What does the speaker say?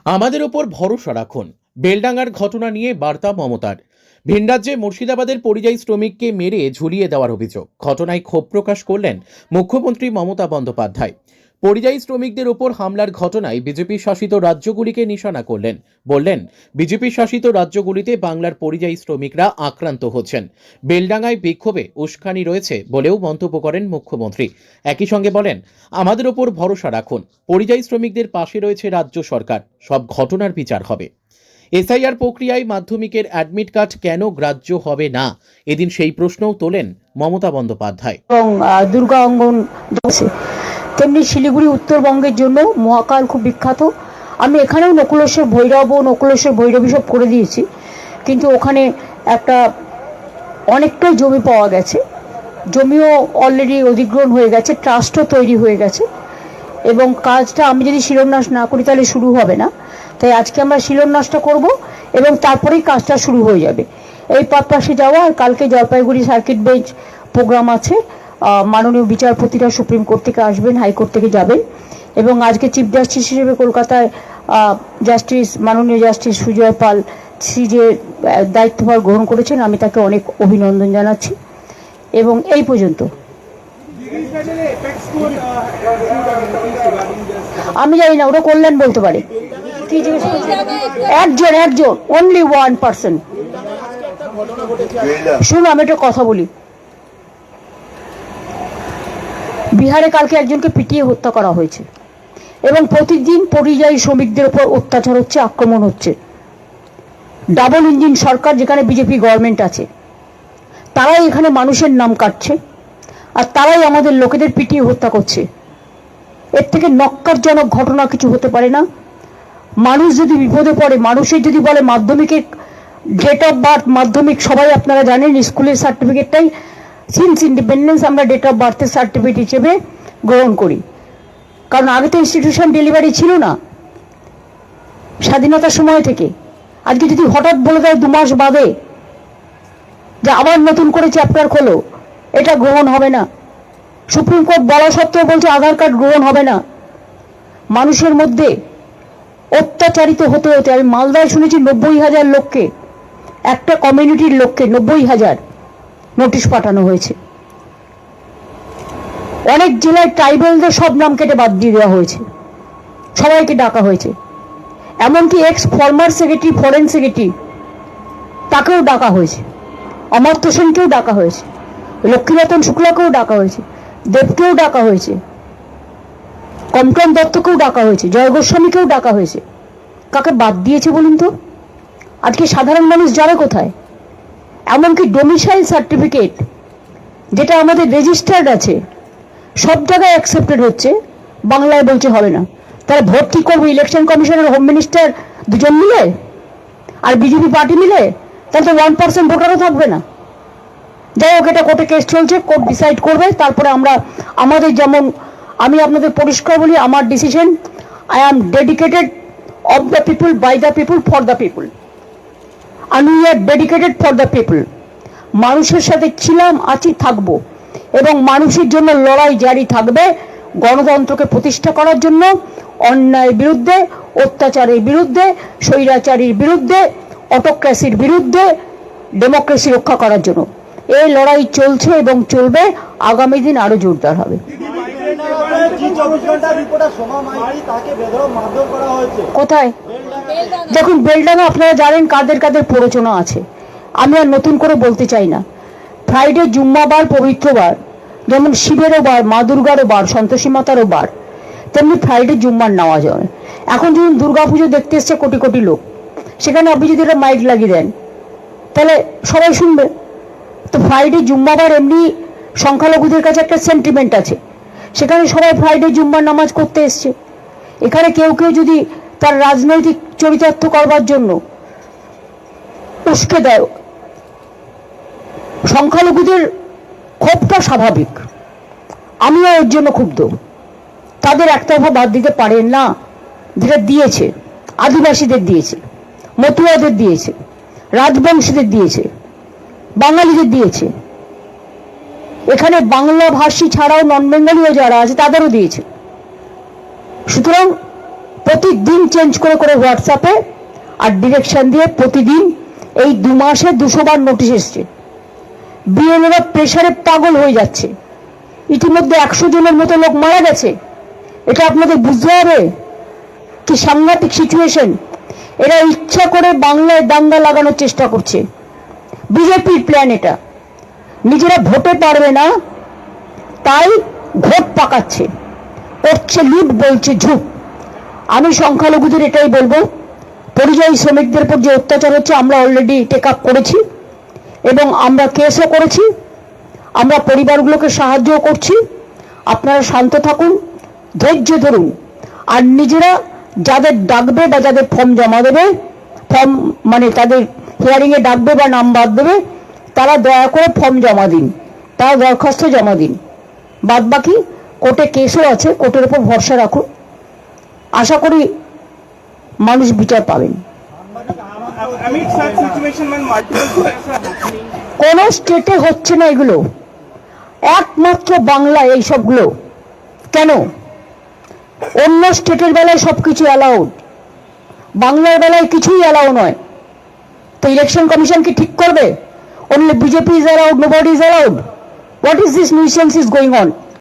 আমাদের ওপর ভরসা রাখুন। বেলডাঙ্গার ঘটনা নিয়ে বার্তা মমতার। ভিনরাজ্যে মুর্শিদাবাদের পরিযায়ী শ্রমিককে মেরে ঝুলিয়ে দেওয়ার অভিযোগ। ঘটনায় ক্ষোভ প্রকাশ করলেন মুখ্যমন্ত্রী মমতা বন্দ্যোপাধ্যায়। পরিযায়ী শ্রমিকদের ওপর হামলার ঘটনায় বিজেপি শাসিত রাজ্যগুলিকে নিশানা করলেন। বললেন, বিজেপি শাসিত রাজ্যগুলিতে বাংলার পরিযায়ী শ্রমিকরা আক্রান্ত হচ্ছেন। বেলডাঙ্গায় বিক্ষোভে উস্কানি রয়েছে বলেও মন্তব্য করেন মুখ্যমন্ত্রী। একই সঙ্গে বলেন, আমাদের ওপর ভরসা রাখুন। পরিযায়ী শ্রমিকদের পাশে রয়েছে রাজ্য সরকার। সব ঘটনার বিচার হবে। এসআইআর প্রক্রিয়ায় মাধ্যমিকের অ্যাডমিট কার্ড কেন গ্রাহ্য হবে না, এদিন সেই প্রশ্নও তোলেন মমতা বন্দ্যোপাধ্যায়। এবং দুর্গা অঙ্গন তেমনি শিলিগুড়ি উত্তরবঙ্গের জন্য মহাকাল খুব বিখ্যাত। আমি এখানেও নকুলেশ্বর ভৈরব ও নকুলেশ্বর ভৈরবী সব করে দিয়েছি, কিন্তু ওখানে একটা অনেকটাই জমি পাওয়া গেছে। জমিও অলরেডি অধিগ্রহণ হয়ে গেছে, ট্রাস্টও তৈরি হয়ে গেছে এবং কাজটা আমি যদি শিলান্যাস না করি তাহলে শুরু হবে না। তাই আজকে আমরা শিলান্যাসটা করব এবং তারপরেই কাজটা শুরু হয়ে যাবে। এই পারপাসে যাওয়া। আর কালকে জলপাইগুড়ি সার্কিট বেঞ্চ প্রোগ্রাম আছে। মাননীয় বিচারপতিরা সুপ্রিম কোর্ট থেকে আসবেন, হাইকোর্ট থেকে যাবেন এবং আজকে চিফ জাস্টিস হিসেবে কলকাতায় মাননীয় জাস্টিস সুজয় পাল সিজে দায়িত্বভার গ্রহণ করেছেন। আমি তাকে অনেক অভিনন্দন জানাচ্ছি এবং এই পর্যন্ত আমি জানি না, ওটা কল্যাণ বলতে পারে। কি জিজ্ঞেস করছেন? একজন অনলি ওয়ান পার্সন। শুনুন, আমি একটা কথা বলি। বিহারে কালকে একজনকে পিটিয়ে হত্যা করা হয়েছে এবং প্রতিদিন পরিযায়ী শ্রমিকদের উপর অত্যাচার হচ্ছে, আক্রমণ হচ্ছে। ডাবল ইঞ্জিন সরকার, যেখানে বিজেপি গভর্নমেন্ট আছে, তারাই এখানে মানুষের নাম কাটছে আর তারাই আমাদের লোকেদের পিটিয়ে হত্যা করছে। এর থেকে নক্কারজনক ঘটনা কিছু হতে পারে না। মানুষ যদি বিপদে পড়ে, মানুষের যদি বলে মাধ্যমিকের ডেট অফ বার্থ, মাধ্যমিক সবাই আপনারা জানেন স্কুলের সার্টিফিকেটটাই সিন্স ইন্ডিপেন্ডেন্স আমরা ডেট অফ বার্থের সার্টিফিকেট হিসেবে গ্রহণ করি, কারণ আগে তো ইনস্টিটিউশন ডেলিভারি ছিল না স্বাধীনতার সময় থেকে। আজকে যদি হঠাৎ বলে দেয় 2 মাস বাদে যে আবার নতুন করে চ্যাপ্টার খোলো, এটা গ্রহণ হবে না। সুপ্রিম কোর্ট বলা সত্ত্বেও বলছে আধার কার্ড গ্রহণ হবে না। মানুষের মধ্যে অত্যাচারিত হতে হতে আমি মালদায় শুনেছি 90,000 লোককে, একটা কমিউনিটির লোককে 90,000 নোটিশ পাঠানো হয়েছে। অনেক জেলায় ট্রাইবালদের সব নাম কেটে বাদ দিয়ে দেওয়া হয়েছে, সবাইকে ডাকা হয়েছে। এমনকি ফর্মার সেক্রেটারি, ফরেন সেক্রেটারি, তাকেও ডাকা হয়েছে। অমর্ত্য সেনকেও ডাকা হয়েছে, লক্ষ্মীরতন শুক্লাকেও ডাকা হয়েছে, দেবকেও ডাকা হয়েছে, কমটন দত্তকেও ডাকা হয়েছে, জয় গোস্বামীকেও ডাকা হয়েছে। কাকে বাদ দিয়েছে বলুন তো? আজকে সাধারণ মানুষ যাবে কোথায়? এমনকি ডোমিসাইল সার্টিফিকেট, যেটা আমাদের রেজিস্টার্ড আছে, সব জায়গায় অ্যাকসেপ্টেড হচ্ছে, বাংলায় বলছে হবে না। তারা ভোট কি করবে? ইলেকশন কমিশনের হোম মিনিস্টার দুজন মিলে আর বিজেপি পার্টি মিলে? তাহলে তো 1% ভোটারও থাকবে না। যাই হোক, এটা কোর্টে কেস চলছে, কোর্ট ডিসাইড করবে। তারপরে আমরা আমাদের, যেমন আমি আপনাদের পরিষ্কার বলি, আমার decision, I am dedicated of the people, by the people, for the people, and we are dedicated for the people. মানুষের সাথে ছিলাম, আছি, থাকবো এবং মানুষের জন্য লড়াই জারি থাকবে। গণতন্ত্রকে প্রতিষ্ঠা করার জন্য, অন্যায়ের বিরুদ্ধে, অত্যাচারের বিরুদ্ধে, স্বৈরাচারীর বিরুদ্ধে, অটোক্রেসির বিরুদ্ধে ডেমোক্রেসি রক্ষা করার জন্য এই লড়াই চলছে এবং চলবে। আগামী দিন আরো জোরদার হবে। কোথায়? দেখুন, বেলডাঙ্গা আপনারা জানেন কাদের কাদের প্ররোচনা আছে, আমি আর নতুন করে বলতে চাই না। ফ্রাইডে, জুম্মাবার, পবিত্র বার, যেমন শিবেরও বার, মা দুর্গারও বার, সন্তোষী মাতারও বার, তেমনি ফ্রাইডে জুম্মার নেওয়া যাবে। এখন যখন দুর্গাপুজো দেখতে এসছে কোটি কোটি লোক, সেখানে আপনি যদি একটা মাইক লাগিয়ে দেন তাহলে সবাই শুনবে। তো ফ্রাইডে জুম্মাবার এমনি সংখ্যালঘুদের কাছে একটা সেন্টিমেন্ট আছে, সেখানে সবাই ফ্রাইডে জুম্মার নামাজ করতে এসছে। এখানে কেউ কেউ যদি তার রাজনৈতিক চরিতার্থ করবার জন্য উস্কে দেয়, সংখ্যালঘুদের ক্ষোভটা স্বাভাবিক, আমিও এর জন্য ক্ষুব্ধ। তাদের একতরফা বাদ দিতে পারেন না, যেটা দিয়েছে আদিবাসীদের দিয়েছে, মতুয়াদের দিয়েছে, রাজবংশীদের দিয়েছে, বাঙালিদের দিয়েছে। এখানে বাংলা ভাষী ছাড়াও নন বেঙ্গলীয় যারা আছে তাদেরও দিয়েছে। সুতরাং প্রতিদিন চেঞ্জ করে করে হোয়াটসঅ্যাপে আর ডিরেকশন দিয়ে প্রতিদিন এই 2 মাসে 200 বার নোটিশ এসছে। বিএলওরা প্রেসারে পাগল হয়ে যাচ্ছে। ইতিমধ্যে 100 জনের মতো লোক মারা গেছে। এটা আপনাদের বুঝতে হবে কি সাংঘাতিক সিচুয়েশন। এরা ইচ্ছা করে বাংলায় দাঙ্গা লাগানোর চেষ্টা করছে। বিজেপির প্ল্যান এটা। নিজেরা ভোটে পারবে না তাই ভোট পাকাচ্ছে, করছে লুট, বলছে ঝুপ। আমি সংখ্যালঘুদের এটাই বলবো, পরিযায়ী শ্রমিকদের উপর যে অত্যাচার হচ্ছে আমরা অলরেডি টেক আপ করেছি এবং আমরা কেসও করেছি, আমরা পরিবারগুলোকে সাহায্য করছি। আপনারা শান্ত থাকুন, ধৈর্য ধরুন, আর নিজেরা যাদের ডাকবে বা যাদের ফর্ম জমা দেবে, ফর্ম মানে তাদের হিয়ারিংয়ে ডাকবে বা নাম্বার দেবে, তারা দয়া করে ফর্ম জমা দিন, তারা দরখাস্ত জমা দিন। বাদ বাকি কোর্টে কেসও আছে, কোর্টের উপর ভরসা রাখুন, আশা করি মানুষ বিচার পাবেন। কোন স্টেটে হচ্ছে না এগুলো, একমাত্র বাংলায় এই সবগুলো। কেন? অন্য স্টেটের বেলায় সবকিছু অ্যালাউড, বাংলার বেলায় কিছুই অ্যালাউ নয়। তো ইলেকশন কমিশন কি ঠিক করবে? Only BJP is allowed, nobody is allowed. What is this nuisance is going on?